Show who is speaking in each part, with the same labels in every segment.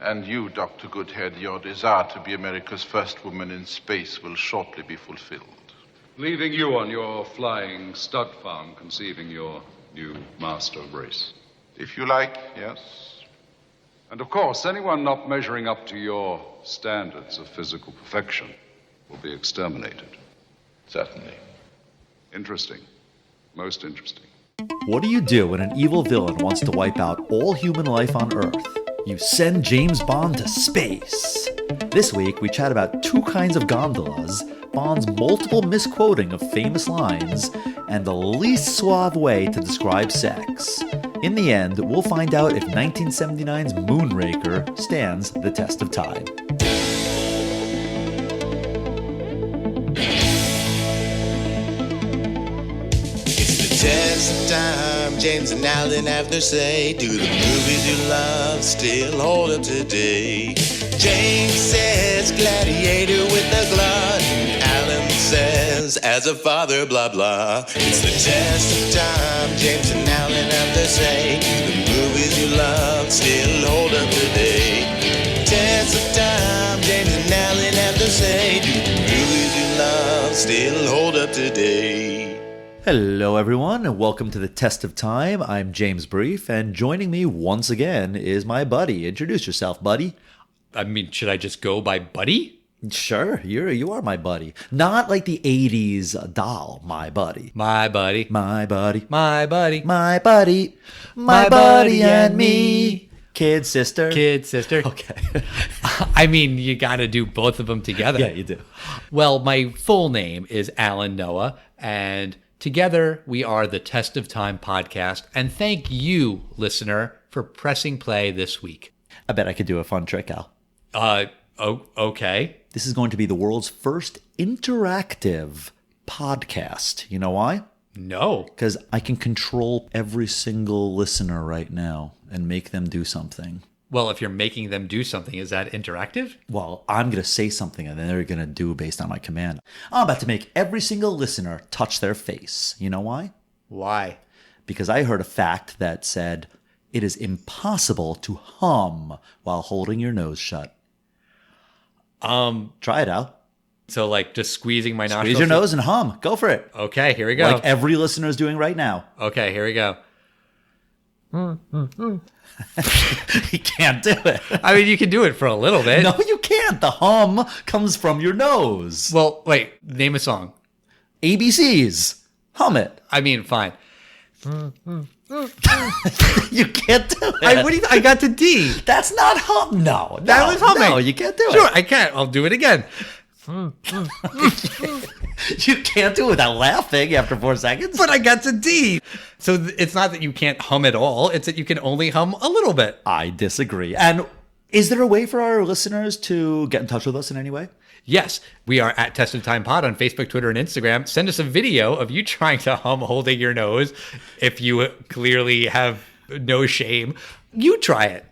Speaker 1: And you, Dr. Goodhead, your desire to be America's first woman in space will shortly be fulfilled.
Speaker 2: Leaving you on your flying stud farm, conceiving your new master race.
Speaker 1: If you like, yes.
Speaker 2: And of course, anyone not measuring up to your standards of physical perfection will be exterminated.
Speaker 1: Certainly.
Speaker 2: Interesting. Most interesting.
Speaker 3: What do you do when an evil villain wants to wipe out all human life on Earth? You send James Bond to space. This week, we chat about two kinds of gondolas, Bond's multiple misquoting of famous lines, and the least suave way to describe sex. In the end, we'll find out if 1979's Moonraker stands the test of time.
Speaker 4: Test of time, James and Alan have their say. Do the movies you love still hold up today? James says gladiator with a glut. Alan says as a father, blah blah. It's the test of time, James and Alan have their say. Do the movies you love still hold up today? Test of time, James and Alan have their say. Do the movies you love still hold up today?
Speaker 3: Hello everyone, and welcome to the Test of Time. I'm James Brief, and joining me once again is my buddy. Introduce yourself, buddy.
Speaker 5: I mean, should I just go by buddy?
Speaker 3: Sure, you are my buddy. Not like the 80s doll, my buddy.
Speaker 5: My buddy.
Speaker 3: My buddy.
Speaker 5: My buddy.
Speaker 3: My buddy. My buddy and me. Kid sister.
Speaker 5: Kid sister.
Speaker 3: Okay.
Speaker 5: I mean, you got to do both of them together.
Speaker 3: Yeah, you do.
Speaker 5: Well, my full name is Alan Noah, and together we are the Test of Time podcast, and thank you, listener, for pressing play this week.
Speaker 3: I bet I could do a fun trick, Al.
Speaker 5: Okay.
Speaker 3: This is going to be the world's first interactive podcast. You know why?
Speaker 5: No.
Speaker 3: Because I can control every single listener right now and make them do something.
Speaker 5: Well, if you're making them do something, is that interactive?
Speaker 3: Well, I'm going to say something and then they're going to do based on my command. I'm about to make every single listener touch their face. You know why?
Speaker 5: Why?
Speaker 3: Because I heard a fact that said it is impossible to hum while holding your nose shut. Try it out.
Speaker 5: So like just squeezing my nostrils?
Speaker 3: Squeeze your nose and hum. Go for it.
Speaker 5: Okay, here we go.
Speaker 3: Like every listener is doing right now.
Speaker 5: Okay, here we go.
Speaker 3: You can't do it.
Speaker 5: I mean, you can do it for a little bit.
Speaker 3: No, you can't. The hum comes from your nose.
Speaker 5: Well, wait, name a song.
Speaker 3: ABCs. Hum it.
Speaker 5: I mean, fine.
Speaker 3: You can't do it.
Speaker 5: I got to D.
Speaker 3: That's not hum. No,
Speaker 5: That was humming.
Speaker 3: No, you can't do it.
Speaker 5: Sure, I can't. I'll do it again.
Speaker 3: You can't do it without laughing after 4 seconds.
Speaker 5: But I got to D. So it's not that you can't hum at all. It's that you can only hum a little bit.
Speaker 3: I disagree. And is there a way for our listeners to get in touch with us in any way?
Speaker 5: Yes, we are at Test of Time Pod on Facebook, Twitter, and Instagram. Send us a video of you trying to hum holding your nose. If you clearly have no shame, you try it.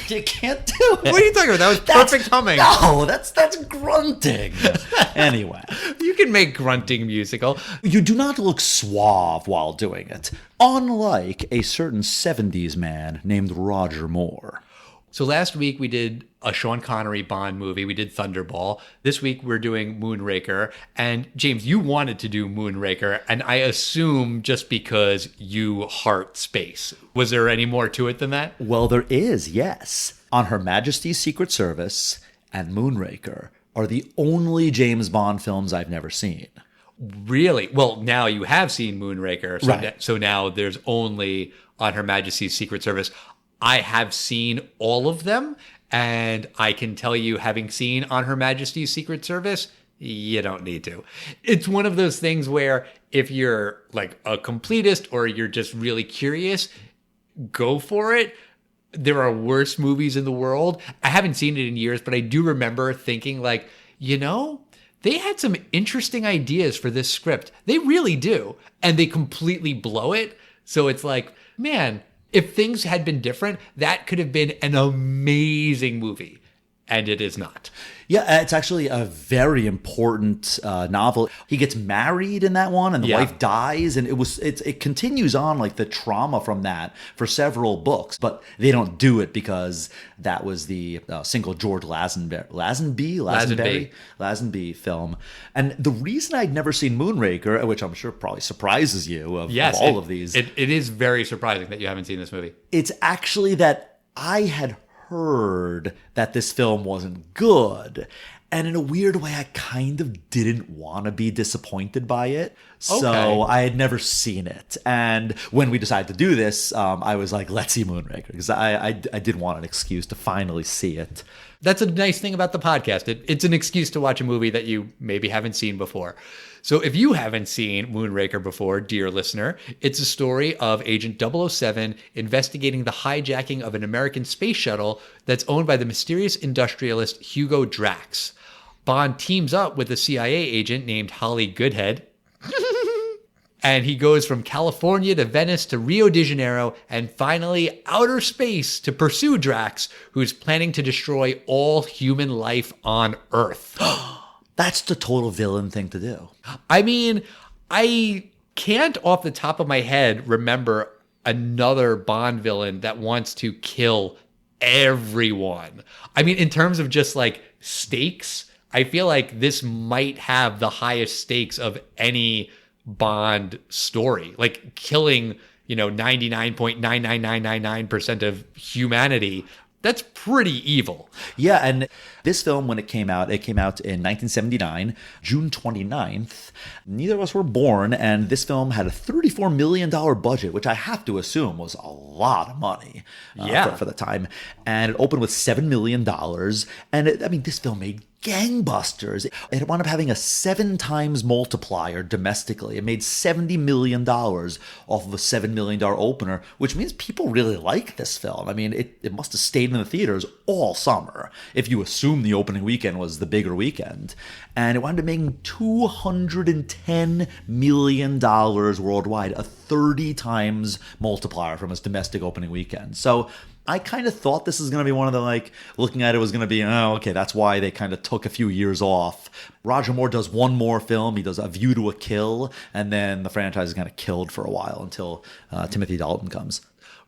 Speaker 3: You can't do it.
Speaker 5: What are you talking about? That was perfect humming.
Speaker 3: No, that's grunting. Anyway.
Speaker 5: You can make grunting musical.
Speaker 3: You do not look suave while doing it, unlike a certain 70s man named Roger Moore.
Speaker 5: So last week we did a Sean Connery Bond movie. We did Thunderball. This week we're doing Moonraker. And James, you wanted to do Moonraker, and I assume just because you heart space. Was there any more to it than that?
Speaker 3: Well, there is, yes. On Her Majesty's Secret Service and Moonraker are the only James Bond films I've never seen.
Speaker 5: Really? Well, now you have seen Moonraker. So,
Speaker 3: Right.
Speaker 5: So now there's only On Her Majesty's Secret Service. I have seen all of them, and I can tell you, having seen On Her Majesty's Secret Service, you don't need to. It's one of those things where if you're like a completist or you're just really curious, go for it. There are worse movies in the world. I haven't seen it in years, but I do remember thinking like, they had some interesting ideas for this script. They really do. And they completely blow it. So it's like, man, if things had been different, that could have been an amazing movie. and it is not.
Speaker 3: Yeah, it's actually a very important novel. He gets married in that one, and the wife dies, and it continues on like the trauma from that for several books. But they don't do it because that was the single George Lazenby film. And the reason I'd never seen Moonraker, which I'm sure probably surprises you of all of these,
Speaker 5: it is very surprising that you haven't seen this movie.
Speaker 3: It's actually that I had heard that this film wasn't good, and in a weird way I kind of didn't want to be disappointed by it, so I had never seen it. And when we decided to do this, I was like, let's see Moonraker, because I did want an excuse to finally see it.
Speaker 5: That's a nice thing about the podcast. It's an excuse to watch a movie that you maybe haven't seen before. So if you haven't seen Moonraker before, dear listener, it's a story of Agent 007 investigating the hijacking of an American space shuttle that's owned by the mysterious industrialist Hugo Drax. Bond teams up with a CIA agent named Holly Goodhead, and he goes from California to Venice to Rio de Janeiro and finally outer space to pursue Drax, who's planning to destroy all human life on Earth.
Speaker 3: That's the total villain thing to do.
Speaker 5: I mean, I can't off the top of my head remember another Bond villain that wants to kill everyone. I mean, in terms of just like stakes, I feel like this might have the highest stakes of any Bond story. Like killing, 99.99999% of humanity. That's pretty evil.
Speaker 3: Yeah, and this film, when it came out in 1979, June 29th. Neither of us were born, and this film had a $34 million budget, which I have to assume was a lot of money for the time. And it opened with $7 million. And this film made gangbusters. It wound up having a 7 times multiplier domestically. It made $70 million off of a $7 million opener, which means people really like this film. I mean, it must have stayed in the theaters all summer, if you assume the opening weekend was the bigger weekend. And it wound up making $210 million worldwide, a 30 times multiplier from its domestic opening weekend. So I kind of thought this was going to be one of the, looking at it was going to be, that's why they kind of took a few years off. Roger Moore does one more film. He does A View to a Kill, and then the franchise is kind of killed for a while until Timothy Dalton comes.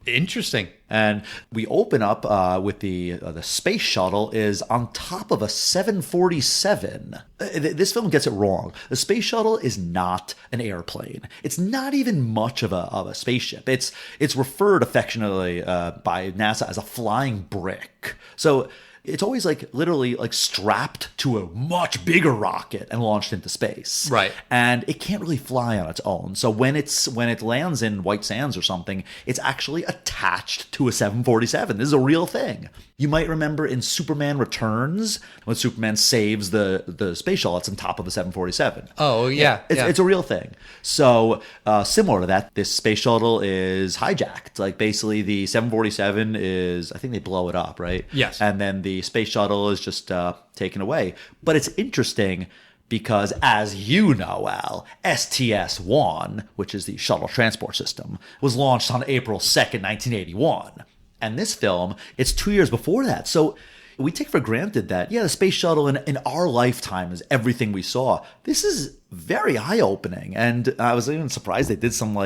Speaker 5: Interesting.
Speaker 3: And we open up with the space shuttle is on top of a 747. This film gets it wrong. The space shuttle is not an airplane. It's not even much of a spaceship. It's referred affectionately by NASA as a flying brick. So it's always literally strapped to a much bigger rocket and launched into space.
Speaker 5: Right.
Speaker 3: And it can't really fly on its own. So when it lands in White Sands or something, it's actually attached to a 747. This is a real thing. You might remember in Superman Returns, when Superman saves the space shuttle, it's on top of a 747.
Speaker 5: Oh, yeah.
Speaker 3: It's a real thing. So similar to that, this space shuttle is hijacked. Basically the 747 is, I think they blow it up, right?
Speaker 5: Yes.
Speaker 3: And then the space shuttle is just taken away. But it's interesting because, as you know, Al, STS-1, which is the Shuttle Transport System, was launched on April 2nd, 1981. And this film, it's 2 years before that. So we take for granted that, the space shuttle in our lifetime is everything we saw. This is very eye-opening. And I was even surprised they did some,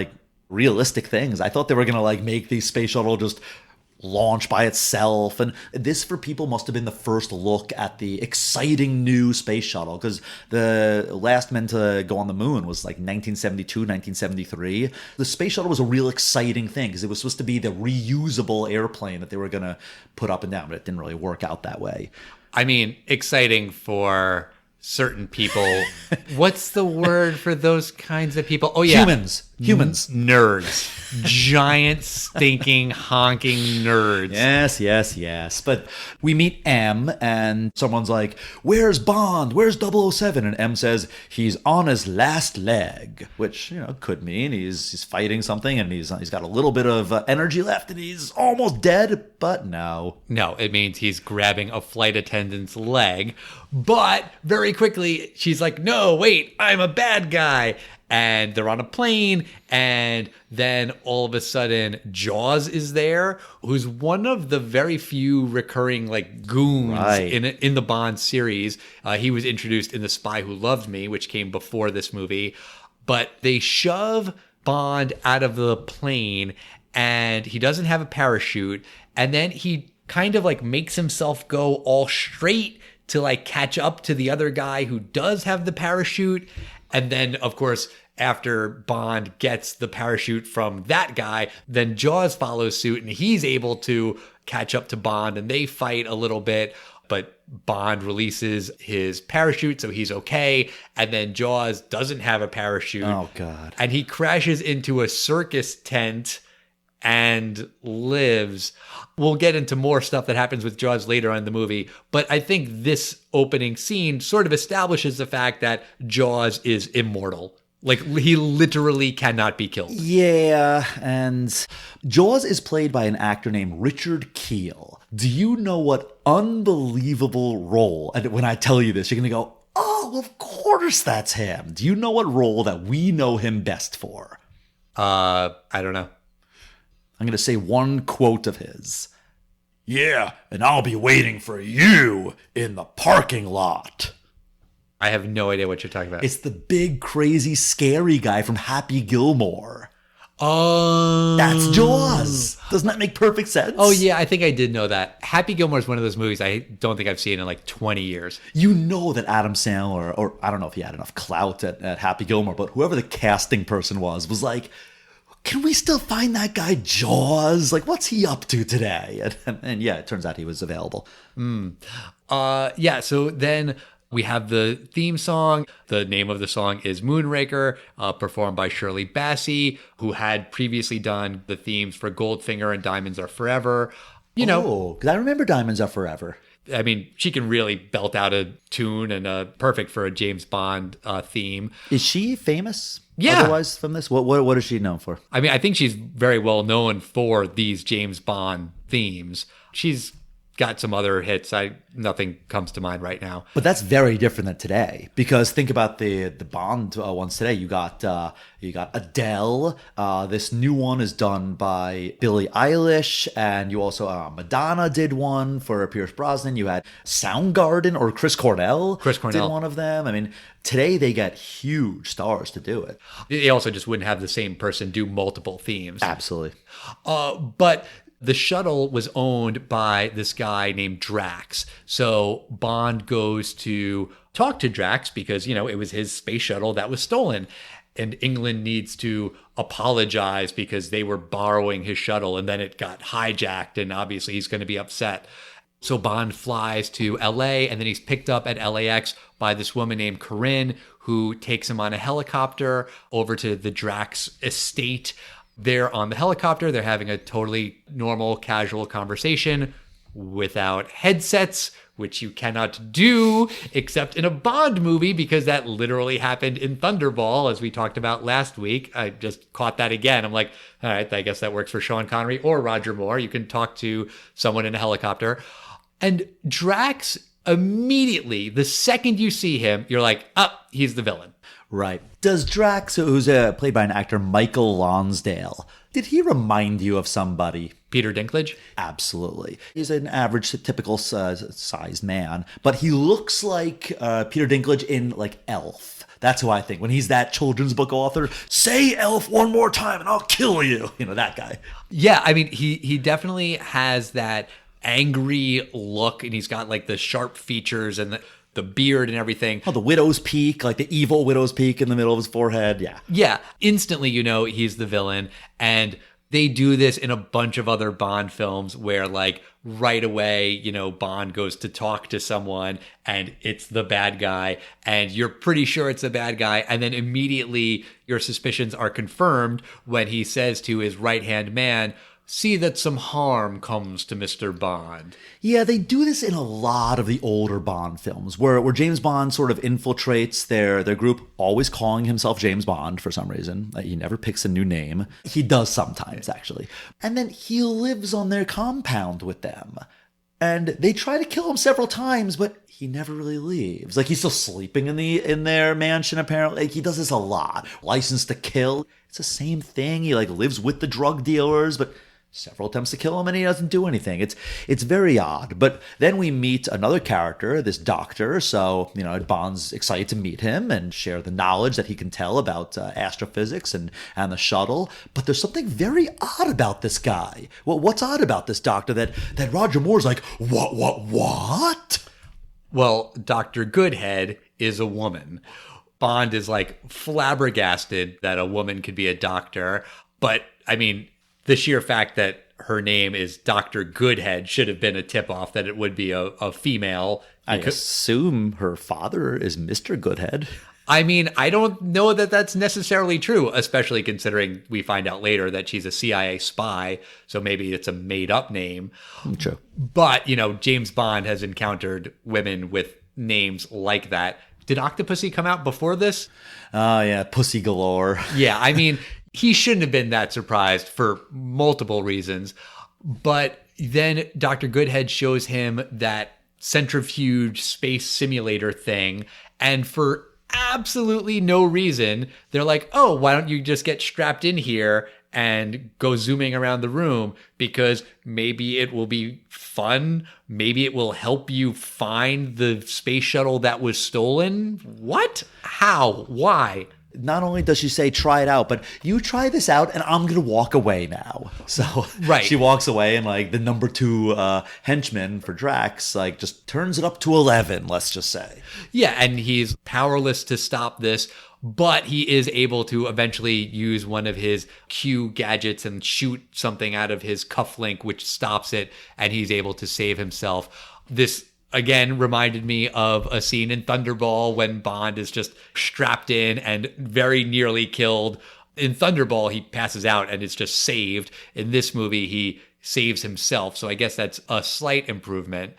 Speaker 3: realistic things. I thought they were going to, make the space shuttle just launch by itself. And this, for people, must have been the first look at the exciting new space shuttle, because the last men to go on the moon was 1972, 1973. The space shuttle was a real exciting thing because it was supposed to be the reusable airplane that they were going to put up and down, but it didn't really work out that way.
Speaker 5: I mean, exciting for certain people. What's the word for those kinds of people? Oh, yeah.
Speaker 3: Humans.
Speaker 5: Nerds. Giant, stinking, honking nerds.
Speaker 3: Yes. But we meet M, and someone's like, "Where's Bond? Where's 007?" And M says, "He's on his last leg," which, could mean he's fighting something, and he's got a little bit of energy left, and he's almost dead, but no.
Speaker 5: No, it means he's grabbing a flight attendant's leg. But very quickly, she's like, "No, wait, I'm a bad guy." and they're on a plane, and then all of a sudden Jaws is there, who's one of the very few recurring like goons in the Bond series. He was introduced in The Spy Who Loved Me, which came before this movie, but they shove Bond out of the plane and he doesn't have a parachute, and then he kind of like makes himself go all straight to like catch up to the other guy who does have the parachute. And then, of course, after Bond gets the parachute from that guy, then Jaws follows suit and he's able to catch up to Bond and they fight a little bit. But Bond releases his parachute, so he's okay. And then Jaws doesn't have a parachute.
Speaker 3: Oh, God.
Speaker 5: And he crashes into a circus tent and lives. We'll get into more stuff that happens with Jaws later on in the movie, but I think this opening scene sort of establishes the fact that Jaws is immortal. Like, he literally cannot be killed.
Speaker 3: Yeah, and Jaws is played by an actor named Richard Kiel. Do you know what unbelievable role, and when I tell you this, you're going to go, oh, of course that's him. Do you know what role that we know him best for?
Speaker 5: I don't know.
Speaker 3: I'm going to say one quote of his. Yeah, and I'll be waiting for you in the parking lot.
Speaker 5: I have no idea what you're talking about.
Speaker 3: It's the big, crazy, scary guy from Happy Gilmore.
Speaker 5: Oh.
Speaker 3: That's Jaws. Doesn't that make perfect sense?
Speaker 5: Oh, yeah, I think I did know that. Happy Gilmore is one of those movies I don't think I've seen in like 20 years.
Speaker 3: You know that Adam Sandler, or I don't know if he had enough clout at Happy Gilmore, but whoever the casting person was like, can we still find that guy Jaws? Like, what's he up to today? And yeah, it turns out he was available.
Speaker 5: Yeah, so then we have the theme song. The name of the song is Moonraker, performed by Shirley Bassey, who had previously done the themes for Goldfinger and Diamonds Are Forever. You know,
Speaker 3: because I remember Diamonds Are Forever.
Speaker 5: I mean, she can really belt out a tune and perfect for a James Bond theme.
Speaker 3: Is she famous?
Speaker 5: Yeah.
Speaker 3: Otherwise, from this, what is she known for?
Speaker 5: I mean, I think she's very well known for these James Bond themes. She's got some other hits. Nothing comes to mind right now.
Speaker 3: But that's very different than today, because think about the Bond ones today. You got Adele. This new one is done by Billie Eilish, and you also Madonna did one for Pierce Brosnan. You had Soundgarden or Chris Cornell. Did one of them. I mean, today they get huge stars to do it.
Speaker 5: They also just wouldn't have the same person do multiple themes.
Speaker 3: Absolutely.
Speaker 5: But the shuttle was owned by this guy named Drax. So Bond goes to talk to Drax because, you know, it was his space shuttle that was stolen. And England needs to apologize because they were borrowing his shuttle and then it got hijacked. And obviously he's going to be upset. So Bond flies to LA and then he's picked up at LAX by this woman named Corinne, who takes him on a helicopter over to the Drax estate. They're on the helicopter. They're having a totally normal, casual conversation without headsets, which you cannot do except in a Bond movie, because that literally happened in Thunderball, as we talked about last week. I just caught that again. I'm like, all right, I guess that works for Sean Connery or Roger Moore. You can talk to someone in a helicopter. And Drax, immediately, the second you see him, you're like, he's the villain.
Speaker 3: Right. Does Drax, who's played by an actor, Michael Lonsdale, did he remind you of somebody?
Speaker 5: Peter Dinklage?
Speaker 3: Absolutely. He's an average, typical sized man, but he looks like Peter Dinklage in, like, Elf. That's who I think. When he's that children's book author, say Elf one more time and I'll kill you. You know, that guy.
Speaker 5: Yeah, I mean, he definitely has that angry look, and he's got, like, the sharp features and the beard and everything.
Speaker 3: Oh, the widow's peak, like the evil widow's peak in the middle of his forehead. Yeah.
Speaker 5: Yeah. Instantly, you know, he's the villain. And they do this in a bunch of other Bond films where, like, right away, you know, Bond goes to talk to someone and it's the bad guy and you're pretty sure it's the bad guy. And then immediately your suspicions are confirmed when he says to his right-hand man, see that some harm comes to Mr. Bond.
Speaker 3: Yeah, they do this in a lot of the older Bond films, where James Bond sort of infiltrates their group, always calling himself James Bond for some reason. He never picks a new name. He does sometimes, actually. And then he lives on their compound with them. And they try to kill him several times, but he never really leaves. Like, he's still sleeping in their mansion, apparently. Like, he does this a lot. License to kill. It's the same thing. He, like, lives with the drug dealers, but several attempts to kill him and he doesn't do anything. It's very odd. But then we meet another character, this doctor. So, Bond's excited to meet him and share the knowledge that he can tell about astrophysics and the shuttle. But there's something very odd about this guy. Well, what's odd about this doctor that Roger Moore's like, what?
Speaker 5: Well, Dr. Goodhead is a woman. Bond is like flabbergasted that a woman could be a doctor. But, I mean, the sheer fact that her name is Dr. Goodhead should have been a tip-off that it would be a female.
Speaker 3: I assume her father is Mr. Goodhead.
Speaker 5: I mean, I don't know that that's necessarily true, especially considering we find out later that she's a CIA spy, so maybe it's a made-up name.
Speaker 3: True.
Speaker 5: But, James Bond has encountered women with names like that. Did Octopussy come out before this?
Speaker 3: Oh, yeah, pussy galore.
Speaker 5: Yeah, I mean, he shouldn't have been that surprised for multiple reasons. But then Dr. Goodhead shows him that centrifuge space simulator thing, and for absolutely no reason, they're like, oh, why don't you just get strapped in here and go zooming around the room, because maybe it will be fun. Maybe it will help you find the space shuttle that was stolen. What? How? Why?
Speaker 3: Not only does she say, try it out, but you try this out and I'm going to walk away now. So
Speaker 5: right.
Speaker 3: She walks away and like the number 2 henchman for Drax, like just turns it up to 11, let's just say.
Speaker 5: Yeah. And he's powerless to stop this, but he is able to eventually use one of his Q gadgets and shoot something out of his cufflink, which stops it. And he's able to save himself. This again reminded me of a scene in Thunderball when Bond is just strapped in and very nearly killed. In Thunderball, he passes out and is just saved. In this movie, he saves himself. So I guess that's a slight improvement.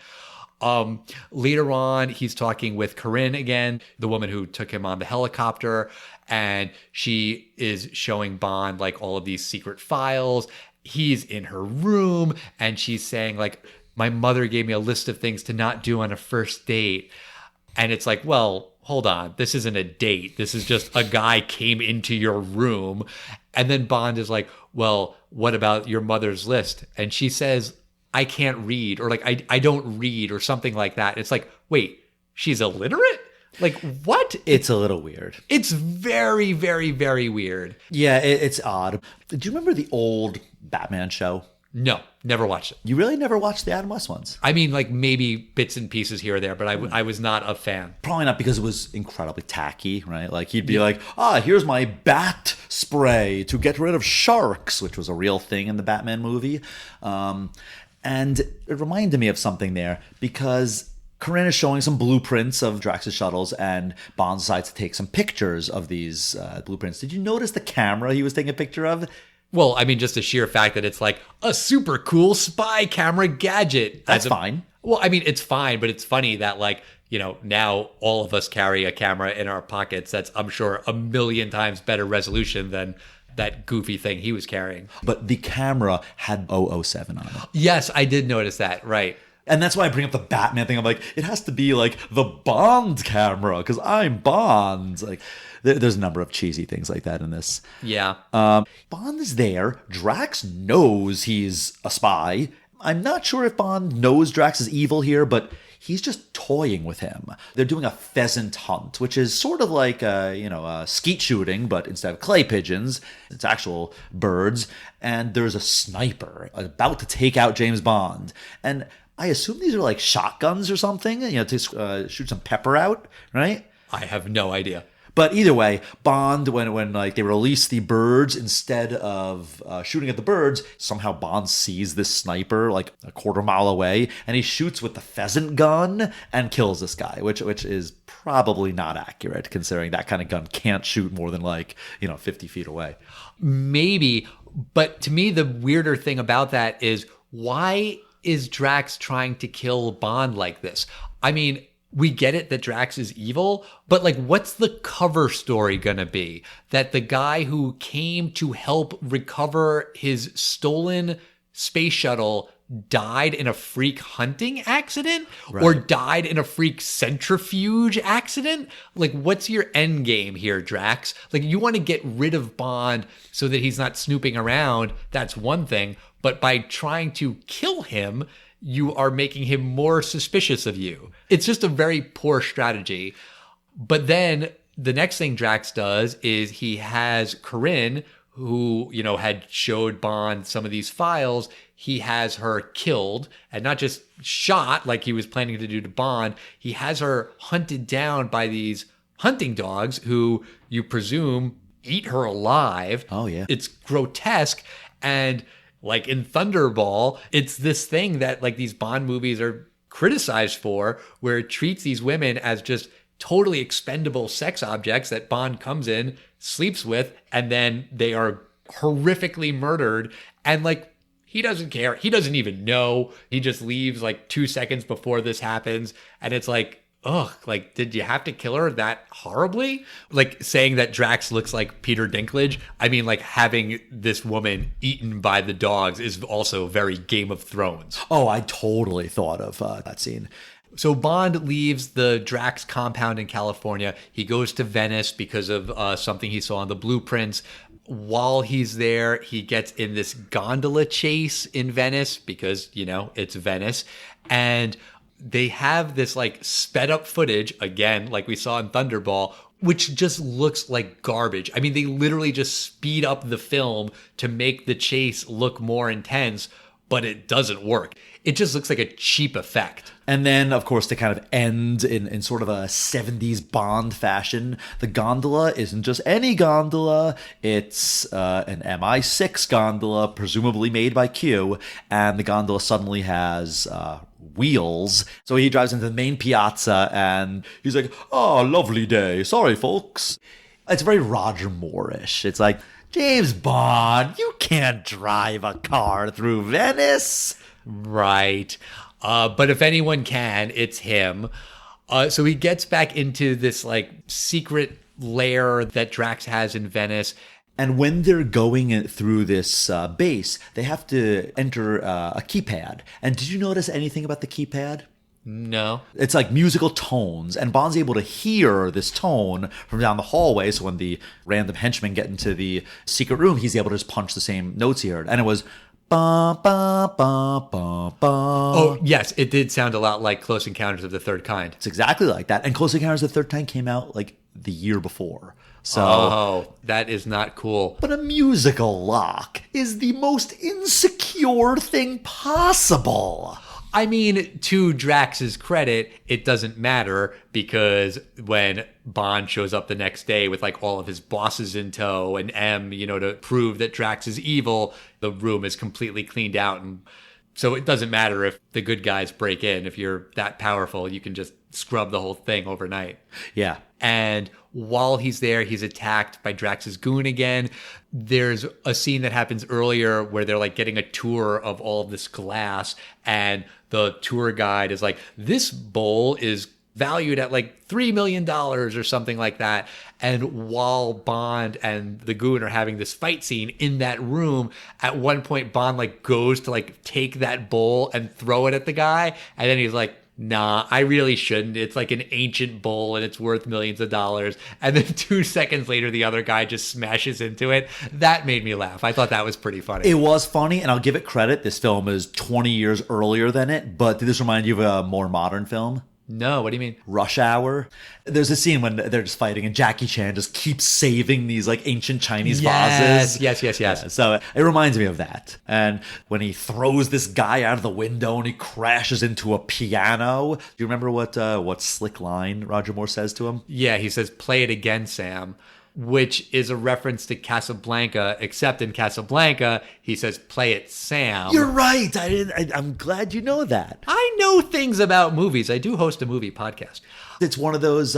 Speaker 5: Later on, he's talking with Corinne again, the woman who took him on the helicopter, and she is showing Bond like all of these secret files. He's in her room and she's saying like, my mother gave me a list of things to not do on a first date. And it's like, well, hold on. This isn't a date. This is just a guy came into your room. And then Bond is like, well, what about your mother's list? And she says, I can't read, or like, I don't read, or something like that. It's like, wait, she's illiterate? Like, what?
Speaker 3: It's a little weird.
Speaker 5: It's very, very, very weird.
Speaker 3: Yeah, it's odd. Do you remember the old Batman show?
Speaker 5: No, never watched it.
Speaker 3: You really never watched the Adam West ones?
Speaker 5: I mean, like maybe bits and pieces here or there, but I was not a fan.
Speaker 3: Probably not, because it was incredibly tacky, right? Like he'd be like, here's my bat spray to get rid of sharks, which was a real thing in the Batman movie. And it reminded me of something there, because Corinne is showing some blueprints of Drax's shuttles, and Bond decides to take some pictures of these blueprints. Did you notice the camera he was taking a picture of?
Speaker 5: Well, I mean, just the sheer fact that it's like a super cool spy camera gadget.
Speaker 3: That's fine.
Speaker 5: Well, I mean, it's fine, but it's funny that like, now all of us carry a camera in our pockets that's, I'm sure, 1,000,000 times better resolution than that goofy thing he was carrying.
Speaker 3: But the camera had 007 on it.
Speaker 5: Yes, I did notice that. Right.
Speaker 3: And that's why I bring up the Batman thing. I'm like, it has to be like the Bond camera, because I'm Bond. Like, there's a number of cheesy things like that in this.
Speaker 5: Yeah.
Speaker 3: Bond is there. Drax knows he's a spy. I'm not sure if Bond knows Drax is evil here, but he's just toying with him. They're doing a pheasant hunt, which is sort of like skeet shooting, but instead of clay pigeons, it's actual birds. And there's a sniper about to take out James Bond. And I assume these are like shotguns or something, to shoot some pepper out, right?
Speaker 5: I have no idea.
Speaker 3: But either way, Bond, when like they release the birds, instead of shooting at the birds, somehow Bond sees this sniper like a quarter mile away, and he shoots with the pheasant gun and kills this guy, which is probably not accurate, considering that kind of gun can't shoot more than 50 feet away.
Speaker 5: Maybe, but to me the weirder thing about that is, why is Drax trying to kill Bond like this? I mean, we get it that Drax is evil, but like, what's the cover story gonna be? That the guy who came to help recover his stolen space shuttle died in a freak hunting accident or died in a freak centrifuge accident. Like, what's your end game here, Drax? Like, you want to get rid of Bond so that he's not snooping around. That's one thing. But by trying to kill him, you are making him more suspicious of you. It's just a very poor strategy. But then the next thing Drax does is he has Corinne, who, you know, had showed Bond some of these files. He has her killed, and not just shot like he was planning to do to Bond. He has her hunted down by these hunting dogs who you presume eat her alive.
Speaker 3: Oh, yeah.
Speaker 5: It's grotesque. And like in Thunderball, it's this thing that like these Bond movies are criticized for, where it treats these women as just totally expendable sex objects that Bond comes in, sleeps with, and then they are horrifically murdered. And like, he doesn't care. He doesn't even know. He just leaves like 2 seconds before this happens. And it's like, ugh, like, did you have to kill her that horribly? Like, saying that Drax looks like Peter Dinklage. I mean, like, having this woman eaten by the dogs is also very Game of Thrones.
Speaker 3: Oh, I totally thought of that scene.
Speaker 5: So Bond leaves the Drax compound in California. He goes to Venice because of something he saw on the blueprints. While he's there, he gets in this gondola chase in Venice because, you know, it's Venice. And they have this like sped up footage, again, like we saw in Thunderball, which just looks like garbage. I mean, they literally just speed up the film to make the chase look more intense, but it doesn't work. It just looks like a cheap effect.
Speaker 3: And then, of course, to kind of end in sort of a 70s Bond fashion, the gondola isn't just any gondola. It's an MI6 gondola, presumably made by Q. And the gondola suddenly has wheels. So he drives into the main piazza and he's like, "Oh, lovely day. Sorry, folks." It's very Roger Moore-ish. It's like, James Bond, you can't drive a car through Venice.
Speaker 5: Right. But if anyone can, it's him. So he gets back into this like secret lair that Drax has in Venice.
Speaker 3: And when they're going through this base, they have to enter a keypad. And did you notice anything about the keypad?
Speaker 5: No.
Speaker 3: It's like musical tones, and Bond's able to hear this tone from down the hallway, so when the random henchmen get into the secret room, he's able to just punch the same notes he heard. And it was ba ba ba ba ba.
Speaker 5: Oh, yes, it did sound a lot like Close Encounters of the Third Kind.
Speaker 3: It's exactly like that. And Close Encounters of the Third Kind came out like the year before. So,
Speaker 5: oh, that is not cool.
Speaker 3: But a musical lock is the most insecure thing possible.
Speaker 5: I mean, to Drax's credit, it doesn't matter because when Bond shows up the next day with like all of his bosses in tow and M, you know, to prove that Drax is evil, the room is completely cleaned out. And so it doesn't matter if the good guys break in. If you're that powerful, you can just scrub the whole thing overnight.
Speaker 3: Yeah.
Speaker 5: And while he's there, he's attacked by Drax's goon again. There's a scene that happens earlier where they're like getting a tour of all of this glass, and the tour guide is like, "This bowl is valued at like $3 million or something like that." And while Bond and the goon are having this fight scene in that room, at one point Bond like goes to like take that bowl and throw it at the guy, and then he's like, "Nah, I really shouldn't. It's like an ancient bowl and it's worth millions of dollars." And then 2 seconds later, the other guy just smashes into it. That made me laugh. I thought that was pretty funny.
Speaker 3: It was funny, and I'll give it credit. This film is 20 years earlier than it, but did this remind you of a more modern film?
Speaker 5: No, what do you mean?
Speaker 3: Rush Hour. There's a scene when they're just fighting and Jackie Chan just keeps saving these like ancient Chinese vases.
Speaker 5: Yes.
Speaker 3: Yeah, so it reminds me of that. And when he throws this guy out of the window and he crashes into a piano. Do you remember what slick line Roger Moore says to him?
Speaker 5: Yeah, he says, "Play it again, Sam," which is a reference to Casablanca, except in Casablanca, he says, "Play it, Sam."
Speaker 3: You're right. I'm glad you know that.
Speaker 5: I know things about movies. I do host a movie podcast.
Speaker 3: It's one of those,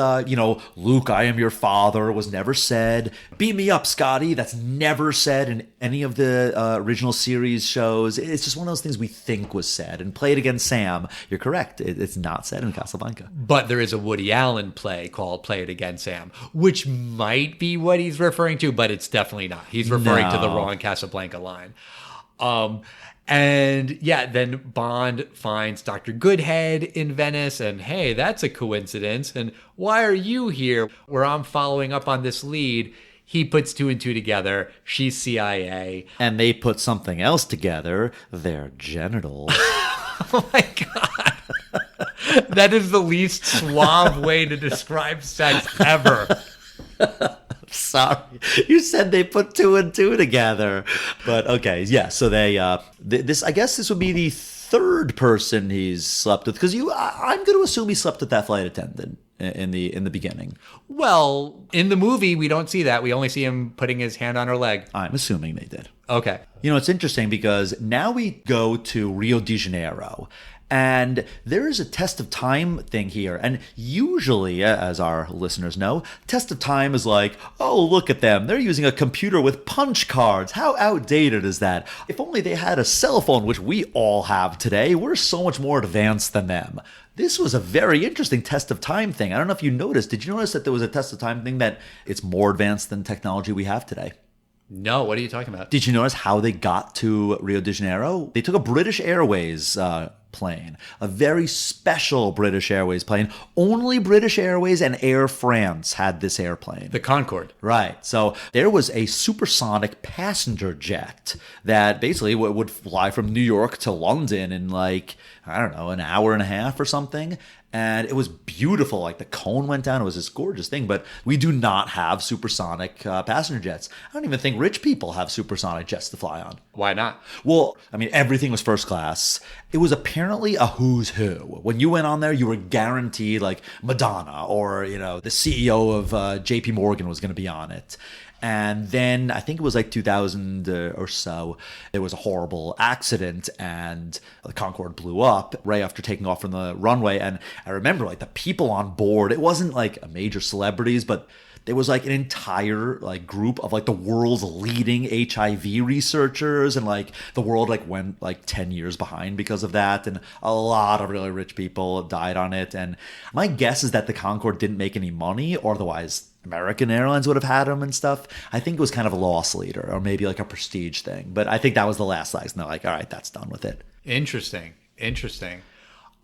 Speaker 3: Luke, I am your father was never said. Beat me up, Scotty. That's never said in any of the original series shows. It's just one of those things we think was said. And Play It Again, Sam. You're correct. It's not said in Casablanca.
Speaker 5: But there is a Woody Allen play called Play It Again, Sam, which might be what he's referring to, but it's definitely not. He's referring to the wrong Casablanca line. And yeah, then Bond finds Dr. Goodhead in Venice, and hey, that's a coincidence. And why are you here? Where I'm following up on this lead. He puts two and two together. She's CIA.
Speaker 3: And they put something else together, their genitals.
Speaker 5: Oh my God. That is the least suave way to describe sex ever.
Speaker 3: Sorry, you said they put two and two together, but okay, yeah. So they, this, I guess, this would be the third person he's slept with, because I'm going to assume he slept with that flight attendant in the beginning.
Speaker 5: Well, in the movie, we don't see that. We only see him putting his hand on her leg.
Speaker 3: I'm assuming they did.
Speaker 5: Okay.
Speaker 3: You know, it's interesting because now we go to Rio de Janeiro. And there is a test of time thing here. And usually, as our listeners know, test of time is like, oh, look at them. They're using a computer with punch cards. How outdated is that? If only they had a cell phone, which we all have today. We're so much more advanced than them. This was a very interesting test of time thing. I don't know if you noticed. Did you notice that there was a test of time thing that it's more advanced than technology we have today?
Speaker 5: No, what are you talking about?
Speaker 3: Did you notice how they got to Rio de Janeiro? They took a British Airways plane, a very special British Airways plane. Only British Airways and Air France had this airplane.
Speaker 5: The Concorde.
Speaker 3: Right. So there was a supersonic passenger jet that basically would fly from New York to London in like, I don't know, an hour and a half or something. And it was beautiful. Like the cone went down. It was this gorgeous thing. But we do not have supersonic passenger jets. I don't even think rich people have supersonic jets to fly on.
Speaker 5: Why not? Well,
Speaker 3: I mean, everything was first class. It was apparently a who's who. When you went on there, you were guaranteed like Madonna or, you know, the CEO of JP Morgan was going to be on it. And then I think it was like 2000 or so, there was a horrible accident and the Concorde blew up right after taking off from the runway. And I remember like the people on board, it wasn't like major celebrities, but there was like an entire like group of like the world's leading HIV researchers, and like the world like went like 10 years behind because of that. And a lot of really rich people died on it. And my guess is that the Concorde didn't make any money, or otherwise American Airlines would have had them and stuff. I think it was kind of a loss leader or maybe like a prestige thing. But I think that was the last legs. And they're like, all right, that's done with it.
Speaker 5: Interesting.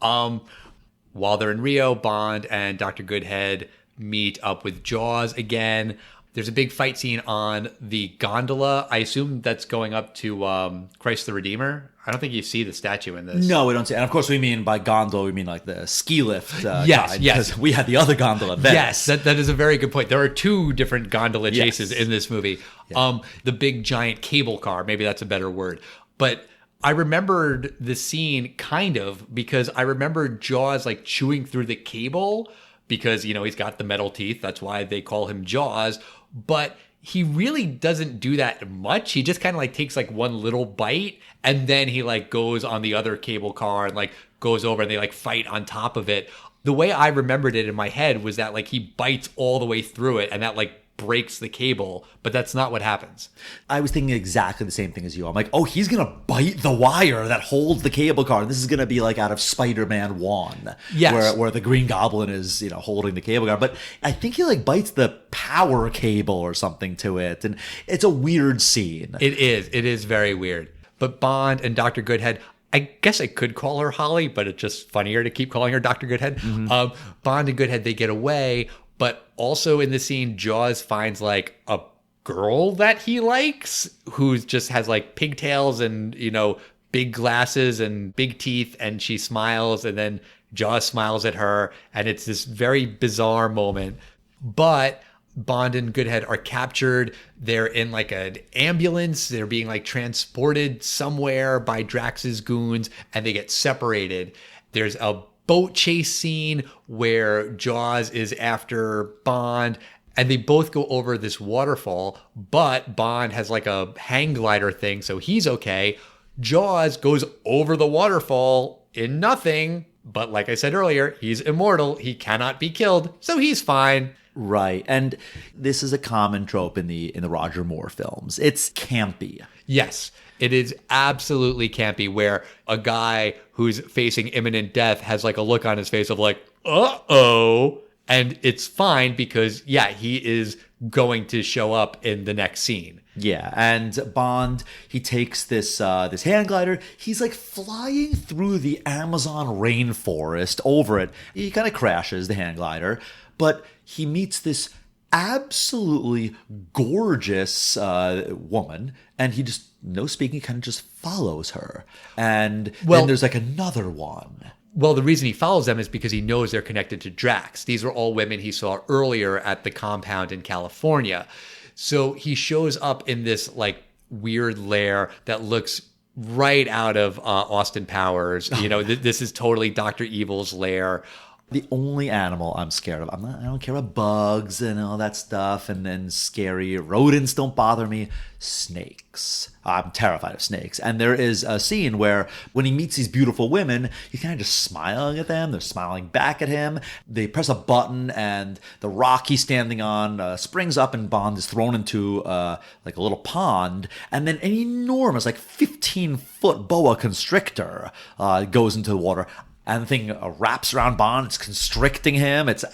Speaker 5: While they're in Rio, Bond and Dr. Goodhead meet up with Jaws again. There's a big fight scene on the gondola. I assume that's going up to Christ the Redeemer. I don't think you see the statue in this.
Speaker 3: No, we don't see. And of course, we mean by gondola, we mean like the ski lift.
Speaker 5: Yes.
Speaker 3: Because we had the other gondola.
Speaker 5: Yes, that is a very good point. There are two different gondola chases in this movie. Yeah. The big giant cable car, maybe that's a better word. But I remembered the scene kind of because I remembered Jaws like chewing through the cable because, you know, he's got the metal teeth. That's why they call him Jaws. But he really doesn't do that much. He just kind of like takes like one little bite and then he like goes on the other cable car and like goes over and they like fight on top of it. The way I remembered it in my head was that like he bites all the way through it and that like breaks the cable, but that's not what happens.
Speaker 3: I was thinking exactly the same thing as you. I'm like, oh, he's going to bite the wire that holds the cable car. This is going to be like out of Spider-Man 1.
Speaker 5: Yes.
Speaker 3: Where the Green Goblin is, you know, holding the cable car. But I think he like bites the power cable or something to it. And it's a weird scene.
Speaker 5: It is very weird. But Bond and Dr. Goodhead, I guess I could call her Holly, but it's just funnier to keep calling her Dr. Goodhead. Mm-hmm. Bond and Goodhead, they get away. But also in the scene, Jaws finds like a girl that he likes who just has like pigtails and, you know, big glasses and big teeth. And she smiles and then Jaws smiles at her. And it's this very bizarre moment. But Bond and Goodhead are captured. They're in like an ambulance. They're being like transported somewhere by Drax's goons and they get separated. There's a boat chase scene where Jaws is after Bond and they both go over this waterfall, but Bond has like a hang glider thing, so he's okay. Jaws goes over the waterfall in nothing, but like I said earlier, he's immortal. He cannot be killed, so he's fine.
Speaker 3: Right. And this is a common trope in the Roger Moore films. It's campy.
Speaker 5: Yes. It is absolutely campy where a guy who's facing imminent death has like a look on his face of like, uh-oh. And it's fine because, yeah, he is going to show up in the next scene.
Speaker 3: Yeah, and Bond, he takes this this hand glider. He's like flying through the Amazon rainforest over it. He kind of crashes the hand glider, but he meets this absolutely gorgeous woman, and he just, no speaking, kind of just follows her. And then there's like another one.
Speaker 5: Well, the reason he follows them is because he knows they're connected to Drax. These are all women he saw earlier at the compound in California. So he shows up in this like weird lair that looks right out of Austin Powers. You know, this is totally Dr. Evil's lair.
Speaker 3: The only animal I'm scared of, I don't care about bugs and all that stuff, and then scary rodents don't bother me. Snakes. I'm terrified of snakes. And there is a scene where when he meets these beautiful women, he's kind of just smiling at them. They're smiling back at him. They press a button, and the rock he's standing on springs up, and Bond is thrown into like a little pond. And then an enormous, like 15-foot boa constrictor goes into the water. And the thing wraps around Bond. It's constricting him. It's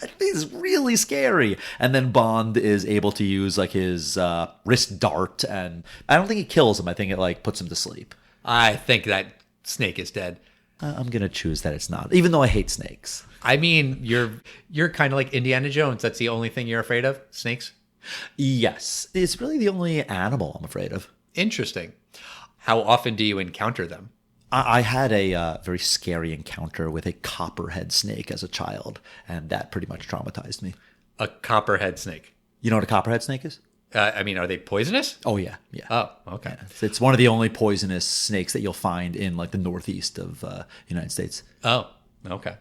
Speaker 3: really scary. And then Bond is able to use like his wrist dart, and I don't think it kills him. I think it like puts him to sleep.
Speaker 5: I think that snake is dead.
Speaker 3: I'm gonna choose that it's not, even though I hate snakes.
Speaker 5: I mean, you're kind of like Indiana Jones. That's the only thing you're afraid of? Snakes?
Speaker 3: Yes, it's really the only animal I'm afraid of.
Speaker 5: Interesting. How often do you encounter them?
Speaker 3: I had a very scary encounter with a copperhead snake as a child, and that pretty much traumatized me.
Speaker 5: A copperhead snake.
Speaker 3: You know what a copperhead snake is?
Speaker 5: I mean, are they poisonous?
Speaker 3: Oh, yeah.
Speaker 5: Oh, okay.
Speaker 3: Yeah. It's one of the only poisonous snakes that you'll find in like the northeast of United States.
Speaker 5: Oh, okay.